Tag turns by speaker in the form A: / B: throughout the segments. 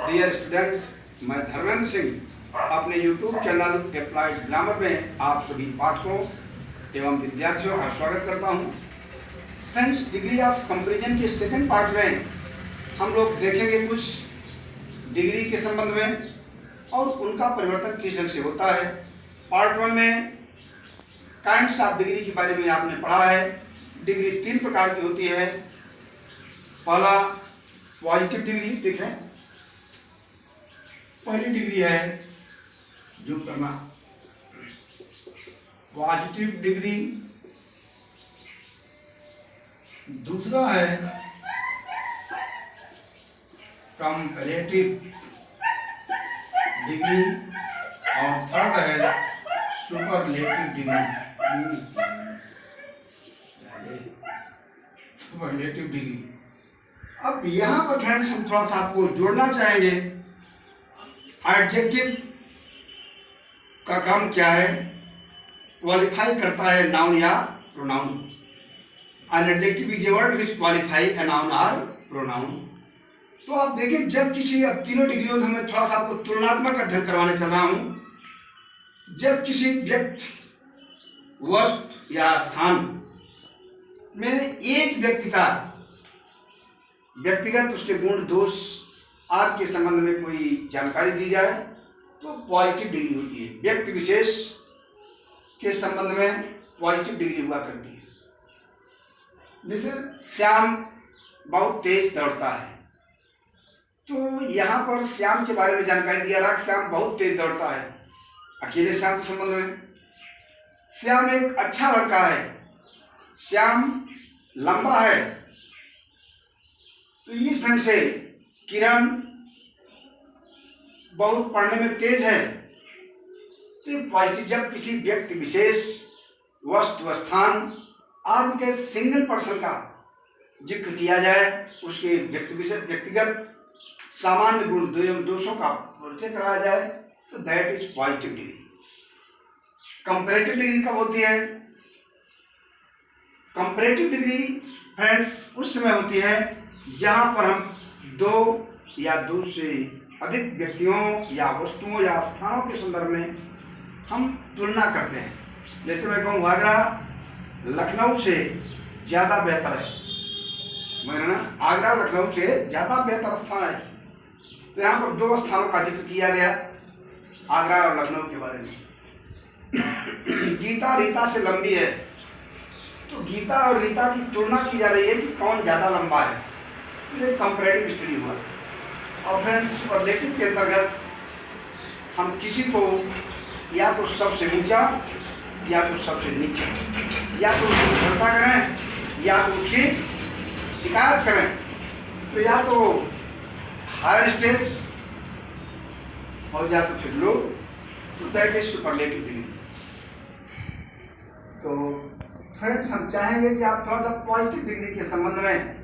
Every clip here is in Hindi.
A: डियर स्टूडेंट्स, मैं धर्मेंद्र सिंह अपने YouTube चैनल अप्लाइड ग्रामर में आप सभी पाठकों एवं विद्यार्थियों का स्वागत करता हूं। फ्रेंड्स, डिग्री ऑफ कंपैरिजन के सेकंड पार्ट में हम लोग देखेंगे कुछ डिग्री के संबंध में और उनका परिवर्तन किस ढंग से होता है। पार्ट 1 में काइंड्स ऑफ डिग्री के बारे में आपने पढ़ा है। डिग्री 3 प्रकार की होती है। पहला पॉजिटिव डिग्री, देखें पहली डिग्री है जो करना पॉजिटिव डिग्री। दूसरा है कंपैरेटिव डिग्री और थर्ड है सुपरलेटिव डिग्री। Superlative degree. अब यहाँ पर फ्रेंड्स हम थोड़ा सा आपको जोड़ना चाहेंगे। एडजेक्टिव का काम क्या है? क्वालिफाई करता है नाउन या pronoun. An adjective is a word which qualify a noun और प्रोनाउन। तो आप देखिए, जब किसी, अब तीनों डिग्रियों में हमें थोड़ा सा आपको तुलनात्मक अध्ययन करवाने चल रहा हूं। जब किसी व्यक्ति, वस्तु या स्थान में एक व्यक्ति का व्यक्तिगत उसके गुण दोष आदि के संबंध में कोई जानकारी दी जाए तो पॉजिटिव डिग्री होती है। व्यक्ति विशेष के संबंध में पॉजिटिव डिग्री हुआ करती है। जैसे श्याम बहुत तेज दौड़ता है, तो यहाँ पर श्याम के बारे में जानकारी दिया रहा। श्याम बहुत तेज दौड़ता है। अकेले श्याम के संबंध में, श्याम एक अच्छा लड़का है, श्याम लंबा है। तो इस ढंग से किरण बहुत पढ़ने में तेज है। तो पॉजिटिव, जब किसी व्यक्ति विशेष, वस्तु, स्थान आदि के सिंगल पर्सन का जिक्र किया जाए, उसके व्यक्तिगत सामान्य गुण एवं दोषों का परिचय कराया जाए, तो that is positive degree. Comparative degree कब होती है? कंपैरेटिव डिग्री फ्रेंड्स उस समय होती है जहां पर हम दो या दो से अधिक व्यक्तियों या वस्तुओं या स्थानों के संदर्भ में हम तुलना करते हैं। जैसे मैं कहूँ आगरा लखनऊ से ज़्यादा बेहतर है, मैंने ना आगरा लखनऊ से ज़्यादा बेहतर स्थान है। तो यहाँ पर दो स्थानों का जिक्र किया गया, आगरा और लखनऊ के बारे में। गीता रीता से लंबी है, तो गीता और रीता की तुलना की जा रही है कि कौन ज़्यादा लंबा है। ये कंपैरेटिव स्टडी हुआ। और फ्रेंड्स, सुपरलेटिव के अंतर्गत हम किसी को या तो सबसे ऊंचा या तो सबसे नीचा, या तो उसकी प्रशंसा करें या तो उसकी शिकायत करें, तो या तो हायर स्टेज और या तो फिर लो, तो दैट इज सुपरलेटिव डिग्री। तो फ्रेंड्स, हम चाहेंगे कि आप थोड़ा सा पॉजिटिव डिग्री के संबंध में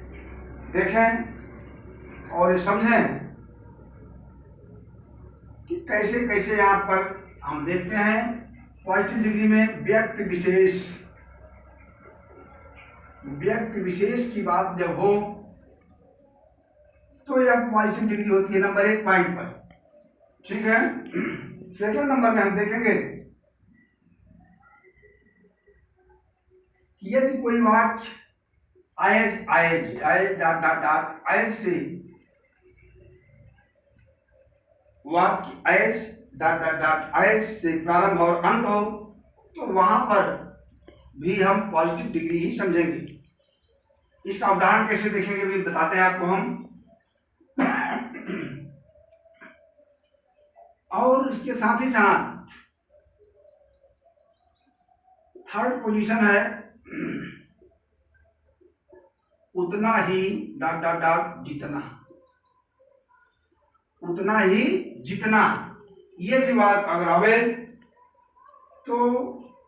A: देखें और समझें कि कैसे कैसे यहाँ पर हम देखते हैं। पॉजिटिव डिग्री में व्यक्ति विशेष की बात जब हो तो यह पॉजिटिव डिग्री होती है नंबर 1 पॉइंट पर। ठीक है। सेकंड नंबर में हम देखेंगे कि यदि कोई वाक्य आयज से वाक्य आयज से प्रारंभ और अंत हो, तो वहां पर भी हम पॉजिटिव डिग्री ही समझेंगे। इसका उदाहरण कैसे देखेंगे भी बताते हैं आपको हम। और इसके साथ ही साथ थर्ड पोजीशन है उतना ही जितना। उतना ही जितना, ये भी बात अगर आवे तो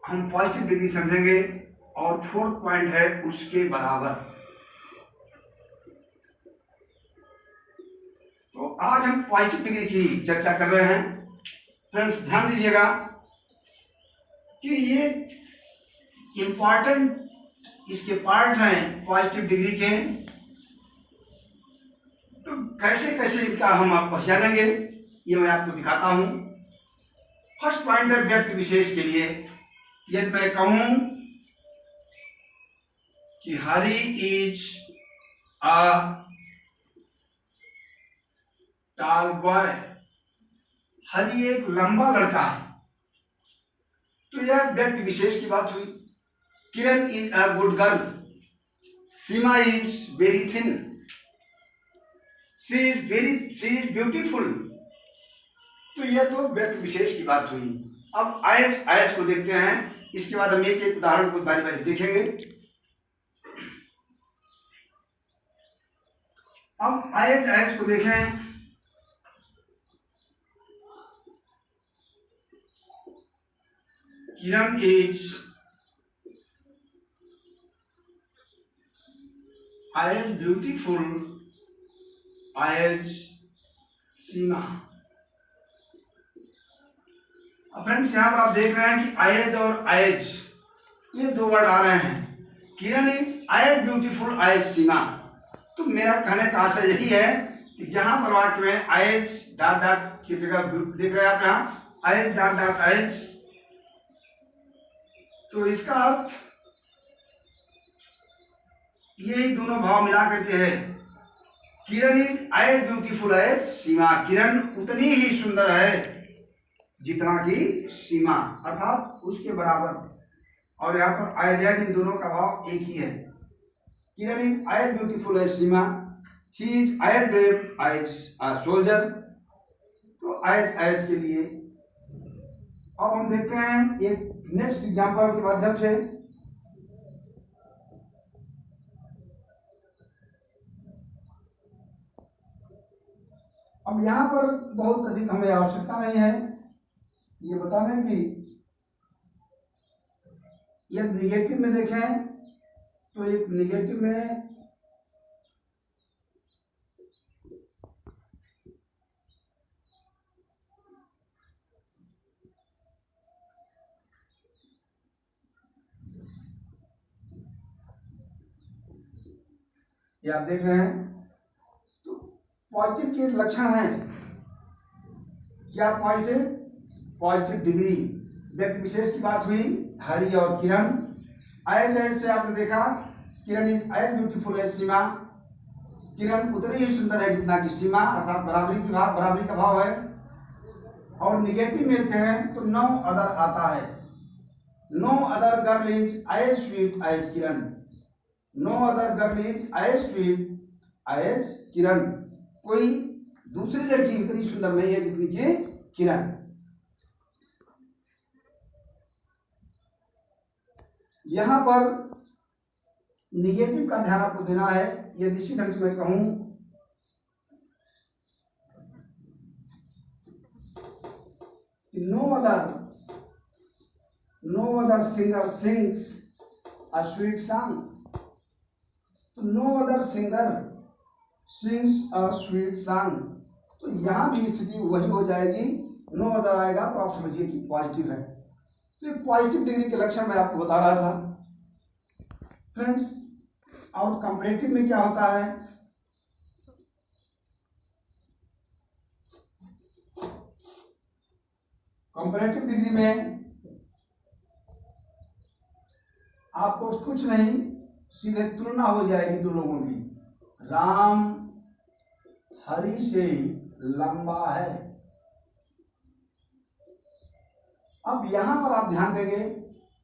A: हम पॉजिटिव डिग्री समझेंगे। और फोर्थ पॉइंट है उसके बराबर। तो आज हम पॉजिटिव डिग्री की चर्चा कर रहे हैं। फ्रेंड्स, ध्यान दीजिएगा कि ये इंपॉर्टेंट इसके पार्ट हैं पॉजिटिव डिग्री के। तो कैसे कैसे इनका हम आप पहचानेंगे ये मैं आपको दिखाता हूं। फर्स्ट पॉइंट है व्यक्ति विशेष के लिए, यदि मैं कहूं कि हरी इज अ टॉल बॉय, हरी एक लंबा लड़का है, तो यह व्यक्ति विशेष की बात हुई। Kiran is a good girl, Seema is very thin, she is beautiful, तो यह तो व्यक्ति विशेष की बात हुई। अब आयज को देखते हैं, इसके बाद हम एक एक उदाहरण को बारी बारी देखेंगे। अब आयज को देखें। Kiran is as beautiful as Seema. Friends यहाँ पर आप देख रहे हैं कि आयज और आयज ये दो वर्ड आ रहे हैं। किरण इज as ब्यूटीफुल as सीमा, तो मेरा कहने का आशय यही है कि जहां पर वाक्य में आयज डॉट डॉट की जगह देख रहे हैं आप यहाँ आयज डॉट डॉट आयज, तो इसका अर्थ यही दोनों भाव मिला करके है। Kiran is as beautiful as सीमा, किरण उतनी ही सुंदर है जितना कि सीमा, अर्थात उसके बराबर। और यहाँ पर आयज इन दोनों का भाव एक ही है। Kiran is as beautiful as Seema, he is as brave as a soldier, तो आयज के लिए। अब हम देखते हैं एक नेक्स्ट एग्जांपल के माध्यम से। अब यहाँ पर बहुत अधिक हमें आवश्यकता नहीं है ये बताने की, यदि निगेटिव में देखें तो एक निगेटिव में ये आप देख रहे हैं, तो पॉजिटिव के लक्षण हैं क्या? पॉजिटिव डिग्री, व्यक्ति विशेष की बात हुई हरी और किरण। आयज से आपने देखा किरण इज as ब्यूटीफुल as सीमा, किरण उतनी ही सुंदर है जितना कि सीमा, अर्थात बराबरी का भाव है। और निगेटिव में कहें तो नो अदर आता है, no other girl is as sweet as Kiran, no other girl is as sweet as Kiran, कोई दूसरी लड़की उतनी सुंदर नहीं है जितनी कि किरण। यहां पर निगेटिव का ध्यान आपको देना है। यदि इसी ढंग से मैं कहूं कि no other singer sings a sweet song, तो no other singer sings a sweet song, तो यहां भी स्थिति वही हो जाएगी, नो अदर आएगा तो आप समझिए कि पॉजिटिव है। तो एक पॉजिटिव डिग्री के लक्षण मैं आपको बता रहा था फ्रेंड्स। और कंपैरेटिव में क्या होता है? कंपैरेटिव डिग्री में आपको कुछ नहीं, सीधे तुलना हो जाएगी दो लोगों की। राम हरि से लंबा है। अब यहां पर आप ध्यान देंगे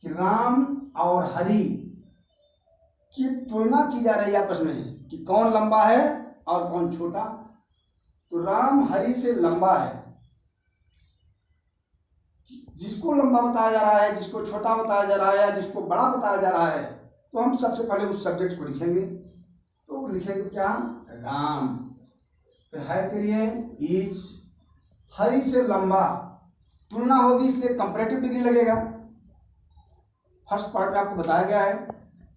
A: कि राम और हरि की तुलना की जा रही है आपस में कि कौन लंबा है और कौन छोटा। तो राम हरि से लंबा है, जिसको लंबा बताया जा रहा है, जिसको छोटा बताया जा रहा है, या जिसको बड़ा बताया जा रहा है, तो हम सबसे पहले उस सब्जेक्ट को लिखेंगे। तो लिखेंगे क्या? राम। फिर है के लिए इज, हरि से लंबा, तुलना होगी इसलिए कंपैरेटिव डिग्री लगेगा। फर्स्ट पार्ट में आपको बताया गया है।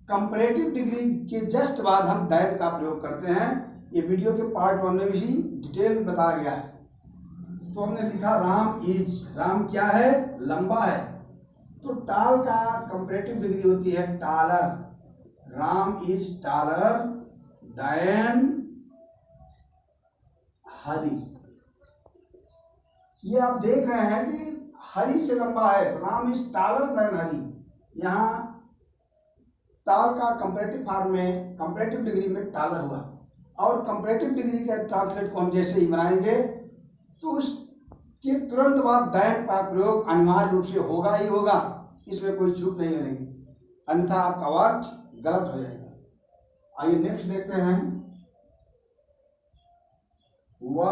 A: कंपैरेटिव डिग्री के जस्ट बाद हम दैट का प्रयोग करते हैं। ये वीडियो के पार्ट 1 में भी डिटेल बताया गया है। तो हमने लिखा राम इज, राम क्या है? लंबा है। तो टाल का कंपैरेटिव डिग्री होती है taller. Ram is taller than Hari. ये आप देख रहे हैं कि हरि से लंबा है, तो Ram is taller than Hari. यहाँ टाल का कंपैरेटिव फॉर्म में, कंपैरेटिव डिग्री में टालर हुआ, और कंपैरेटिव डिग्री के ट्रांसलेट को हम जैसे ही बनाएंगे तो उसके तुरंत बाद दैन का प्रयोग अनिवार्य रूप से होगा ही होगा, इसमें कोई चूक नहीं करेंगे, अन्यथा आपका वाक्य गलत हो जाएगा। आइए नेक्स्ट देखते हैं। वह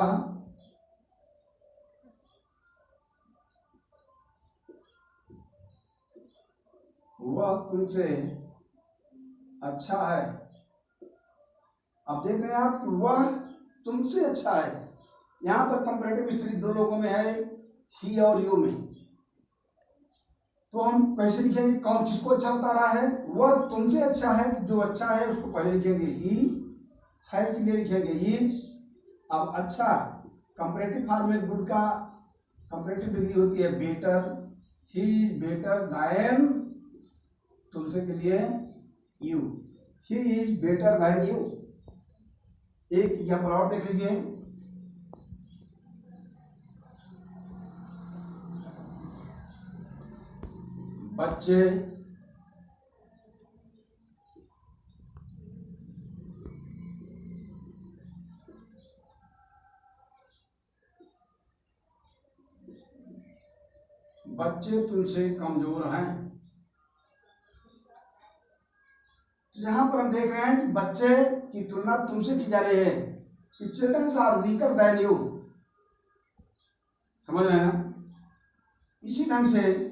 A: तुमसे अच्छा है। अब देख रहे हैं आप, वह तुमसे अच्छा है। यहाँ पर कंपैरेटिव स्टडी दो लोगों में है, ही और यू में। तो हम कैसे लिखेंगे, कौन किसको अच्छा बता रहा है? वह तुमसे अच्छा है, जो अच्छा है उसको पहले लिखेंगे ही, है के लिए लिखेंगे इज। अब अच्छा कंपैरेटिव फॉर्म में गुड का कंपैरेटिव डिग्री होती है better, he is better than, तुमसे के लिए you, he is better than you. एक यहाँ पर और देख लीजिए, बच्चे तुमसे कमजोर हैं। तो यहां पर हम देख रहे हैं कि बच्चे की तुलना तुमसे की जा रही है, कि children are weaker than you. समझ रहे हैं ना? इसी ढंग से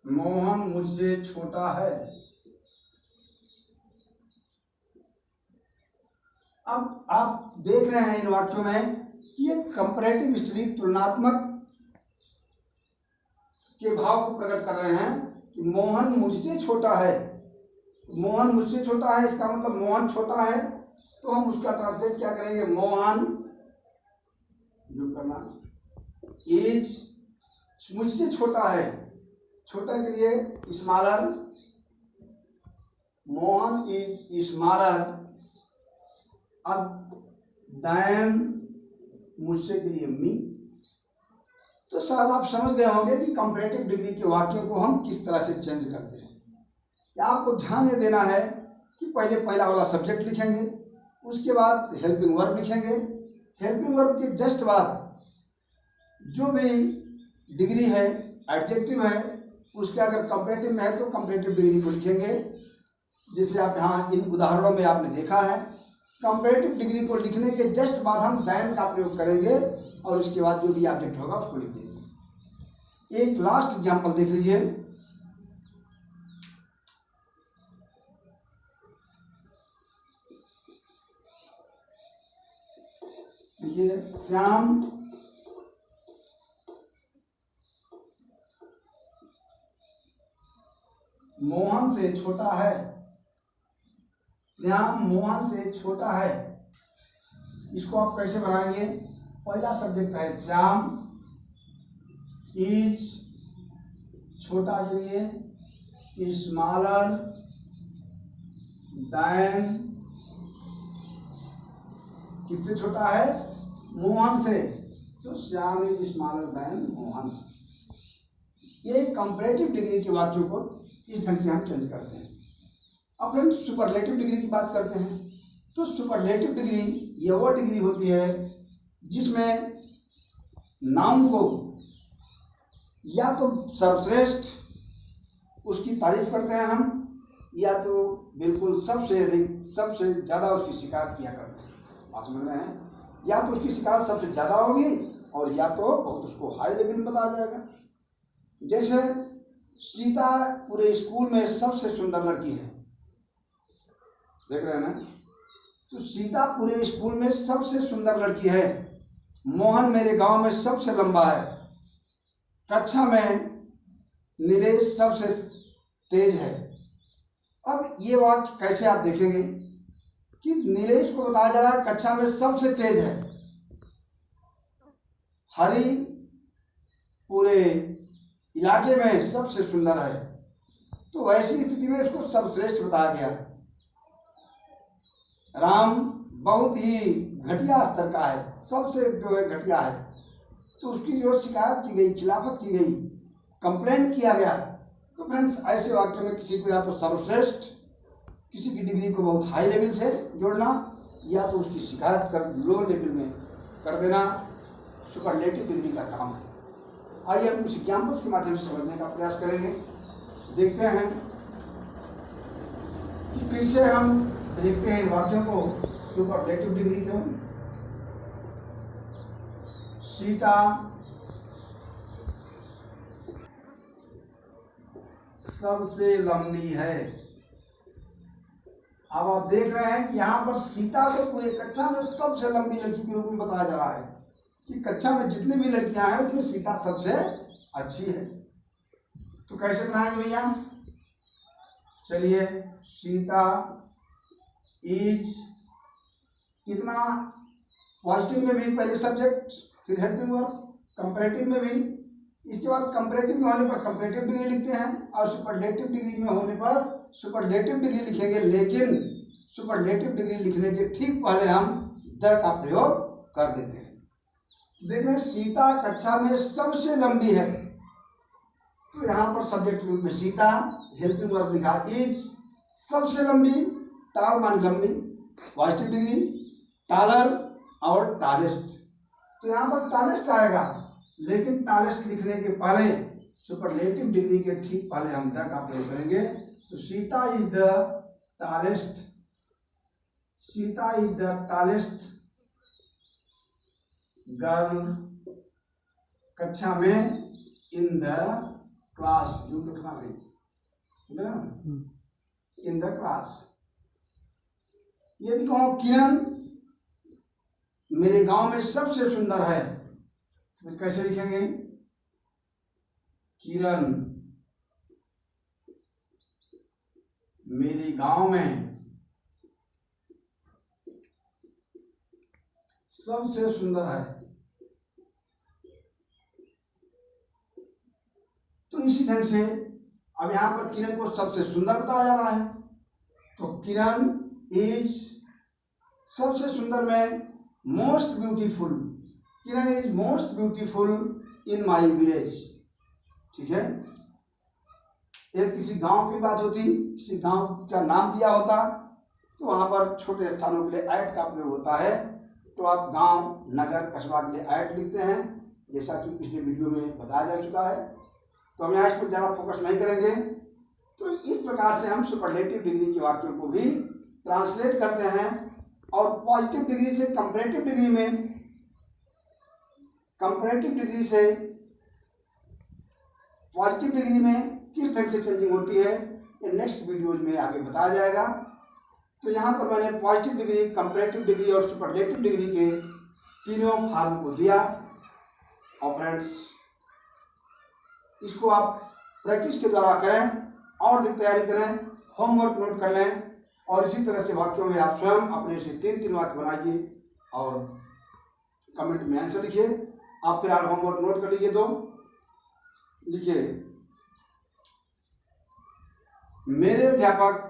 A: मोहन मुझसे छोटा है। अब आप देख रहे हैं इन वाक्यों में कि ये कंपैरेटिव स्टडी तुलनात्मक के भाव को प्रकट कर रहे हैं कि मोहन मुझसे छोटा है। मोहन मुझसे छोटा है, इसका मतलब मोहन छोटा है, तो हम उसका ट्रांसलेट क्या करेंगे, मोहन जो करना इज मुझसे छोटा है। छोटा के लिए स्मॉलर, मोहन इज स्मॉलर। अब देन मुझसे के लिए मी। तो शायद आप समझ गए होंगे कि कंपैरेटिव डिग्री के वाक्यों को हम किस तरह से चेंज करते हैं। या आपको ध्यान ये देना है कि पहले पहला वाला सब्जेक्ट लिखेंगे, उसके बाद हेल्पिंग वर्ब लिखेंगे, हेल्पिंग वर्ब के जस्ट बाद जो भी डिग्री है, एडजेक्टिव है, उसके अगर कंपैरेटिव में है तो कंपैरेटिव डिग्री को लिखेंगे। जैसे आप यहाँ इन उदाहरणों में आपने देखा है, कंपैरेटिव डिग्री को लिखने के जस्ट बाद हम देन का प्रयोग करेंगे और उसके बाद जो भी ऑब्जेक्ट होगा उसको लिख देंगे। एक लास्ट एग्जांपल देख लीजिए। देखिए, श्याम मोहन से छोटा है। श्याम मोहन से छोटा है। इसको आप कैसे बनाएंगे? पहला सब्जेक्ट है श्याम, इज छोटा के लिए स्मॉलर देन, किससे छोटा है? मोहन से, तो Shyam is smaller than Mohan. ये कंपैरेटिव डिग्री के वाक्यों को इस ढंग से हम चेंज करते हैं। अब फ्रेंड्स सुपरलेटिव डिग्री की बात करते हैं। तो सुपरलेटिव डिग्री ये वो डिग्री होती है जिसमें नाउन को या तो सर्वश्रेष्ठ उसकी तारीफ करते हैं हम, या तो बिल्कुल सबसे अधिक, सबसे ज़्यादा उसकी शिकायत किया करते हैं। आप समझ रहे हैं? या तो उसकी शिकायत सबसे ज़्यादा होगी और या तो बहुत उसको हाई लेवल में बताया जाएगा। जैसे सीता पूरे स्कूल में सबसे सुंदर लड़की है, देख रहे हैं ना? तो सीता पूरे स्कूल में सबसे सुंदर लड़की है। मोहन मेरे गांव में सबसे लंबा है। कक्षा में नीलेश सबसे तेज है। अब ये वाक्य कैसे आप देखेंगे कि नीलेश को बताया जा रहा है कक्षा में सबसे तेज है, हरि पूरे इलाके में सबसे सुंदर है, तो वैसी स्थिति में उसको सर्वश्रेष्ठ बताया गया। राम बहुत ही घटिया स्तर का है, सबसे जो है घटिया है, तो उसकी जो शिकायत की गई, खिलाफत की गई, कंप्लेंट किया गया। तो फ्रेंड्स ऐसे वाक्य में किसी को या तो सर्वश्रेष्ठ, किसी की डिग्री को बहुत हाई लेवल से जोड़ना, या तो उसकी शिकायत कर लो लेवल में कर देना सुपरलेटिव डिग्री का काम है। आइए हम कुछ एग्जाम्पल्स के माध्यम से समझने का प्रयास करेंगे। देखते हैं कि कैसे हम देखते हैं वाक्यों को सुपरलेटिव डिग्री क्यों। सीता सबसे लंबी है। अब आप देख रहे हैं कि यहाँ पर सीता को पूरे कक्षा में सबसे लंबी लड़की के रूप में बताया जा रहा है कि कक्षा में जितनी भी लड़कियां हैं उसमें सीता सबसे अच्छी है। तो कैसे बनाएंगे भैया? चलिए, सीता इज, इतना पॉजिटिव में भी पहले सब्जेक्ट, फिर हेल्पिंग वर्ब, कंपैरेटिव में भी, इसके बाद कंपैरेटिव में होने पर कंपैरेटिव डिग्री लिखते हैं और सुपरलेटिव डिग्री में होने पर सुपरलेटिव डिग्री लिखेंगे। लेकिन सुपरलेटिव डिग्री लिखने के ठीक पहले हम द का प्रयोग कर देते हैं। देख रहे हैं सीता कक्षा में सबसे लंबी है, तो यहाँ पर सब्जेक्ट रूप में सीता, हेल्पिंग वर्ब लिखा इज, सबसे लंबी, टाल मान लंबी, पॉजिटिव डिग्री, टालर और टालेस्ट। तो यहाँ पर टालेस्ट आएगा, लेकिन टालेस्ट लिखने के पहले सुपरलेटिव डिग्री के ठीक पहले हम द का प्रयोग करेंगे। तो Sita is the tallest, Sita is the tallest girl कक्षा में in the class, in the class. यदि कहो किरण मेरे गांव में सबसे सुंदर है, तो कैसे लिखेंगे? किरण मेरे गांव में सबसे सुंदर है। तो इसी ढंग से अब यहाँ पर किरण को सबसे सुंदर बताया जा रहा है, तो किरण इज सबसे सुंदर में most beautiful, Kiran is most beautiful in my village. ठीक है, यदि किसी गांव की बात होती, किसी गांव का नाम दिया होता, तो वहां पर छोटे स्थानों के लिए ऐट का प्रयोग होता है। तो आप गांव, नगर, कस्बा के लिए ऐट लिखते हैं, जैसा कि पिछले वीडियो में बताया जा चुका है। तो हम यहाँ इस पर ज़्यादा फोकस नहीं करेंगे। तो इस प्रकार से हम सुपरलेटिव डिग्री के वाक्यों को भी ट्रांसलेट करते हैं। और पॉजिटिव डिग्री से कंपैरेटिव डिग्री में, कंपैरेटिव डिग्री से पॉजिटिव डिग्री में किस ढंग से चेंजिंग होती है, ये नेक्स्ट वीडियो में आगे बताया जाएगा। तो यहाँ पर मैंने पॉजिटिव डिग्री, कंपैरेटिव डिग्री और सुपरलेटिव डिग्री के तीनों फॉर्म को दिया। और फ्रेंड्स, इसको आप प्रैक्टिस के द्वारा करें और भी तैयारी करें, होमवर्क नोट कर लें, और इसी तरह से वाक्यों में आप स्वयं अपने से 3-3 वाक्य बनाइए और कमेंट में आंसर लिखिए। आप फिलहाल होमवर्क नोट कर लीजिए। तो लिखिए, मेरे अध्यापक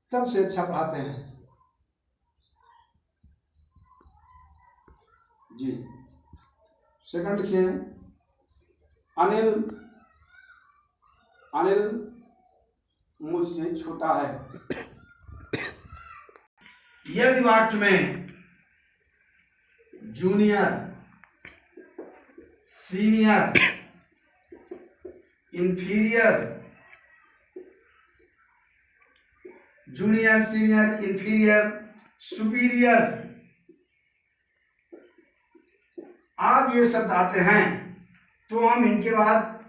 A: सबसे अच्छा पढ़ाते हैं। जी। सेकंड लिखिए, अनिल, अनिल मुझसे छोटा है। यदि वाक्य में junior, senior, inferior, junior, senior, inferior, superior आज ये शब्द आते हैं, तो हम इनके बाद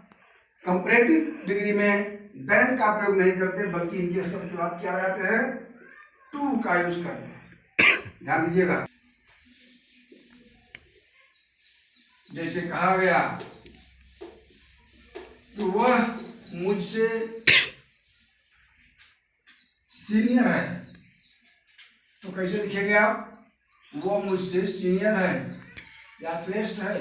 A: कंपैरेटिव डिग्री में देन का प्रयोग नहीं करते, बल्कि इनके शब्द के बाद क्या लगाते हैं? टू का यूज करते हैं। ध्यान दीजिएगा। जैसे कहा गया तो वह मुझसे सीनियर है, तो कैसे लिखेंगे आप? वो मुझसे सीनियर है या श्रेष्ठ है।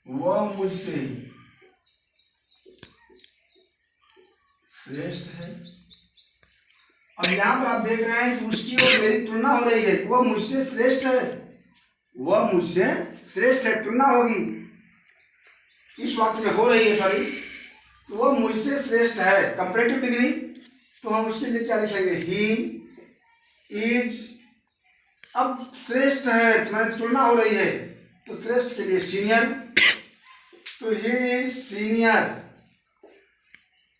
A: वह मुझसे श्रेष्ठ है। और यहाँ पर आप देख रहे हैं कि उसकी और मेरी तुलना हो रही है। वह मुझसे श्रेष्ठ है, वह मुझसे श्रेष्ठ है, तुलना होगी इस वाक्य में हो रही है सारी। तो वह मुझसे श्रेष्ठ है, कंपैरेटिव डिग्री। तो हम उसके लिए क्या लिखेंगे? He is. अब श्रेष्ठ है, तुम्हारी तुलना हो रही है, तो श्रेष्ठ के लिए सीनियर, तो ही इज सीनियर।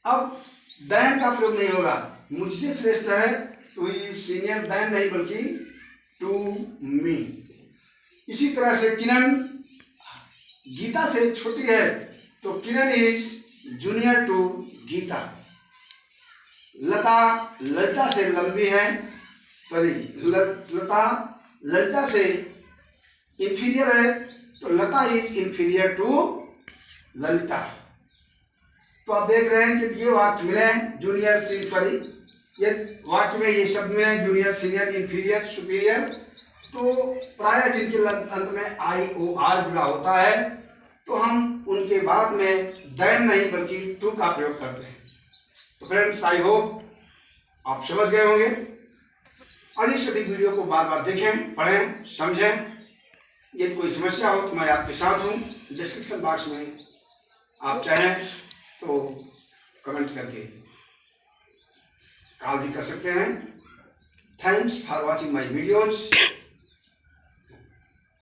A: अब देन का प्रयोग नहीं होगा, मुझसे श्रेष्ठ है तो ही इज सीनियर देन नहीं, बल्कि टू मी। इसी तरह से किरण गीता से छोटी है, तो किरण इज जूनियर टू गीता। लता ललिता से लंबी है, सॉरी लता ललिता से इंफीरियर है, तो लता इज इंफीरियर टू ललिता। तो आप देख रहे हैं कि ये वाक्य मिले हैं, जूनियर सीनियर, सॉरी ये वाक्य में ये शब्द मिले हैं, जूनियर सीनियर इंफीरियर सुपीरियर। तो प्रायः जिनके अंत में आई ओ आर जुड़ा होता है, तो हम उनके बाद में देन नहीं बल्कि टू का प्रयोग करते हैं। तो फ्रेंड्स, आई होप आप समझ गए होंगे। अधिक से अधिक वीडियो को बार बार देखें, पढ़ें, समझें। यदि कोई समस्या हो तो मैं आपके साथ हूँ। डिस्क्रिप्शन बॉक्स में आप चाहें तो कमेंट करके कॉल भी कर सकते हैं। Thanks for watching my videos.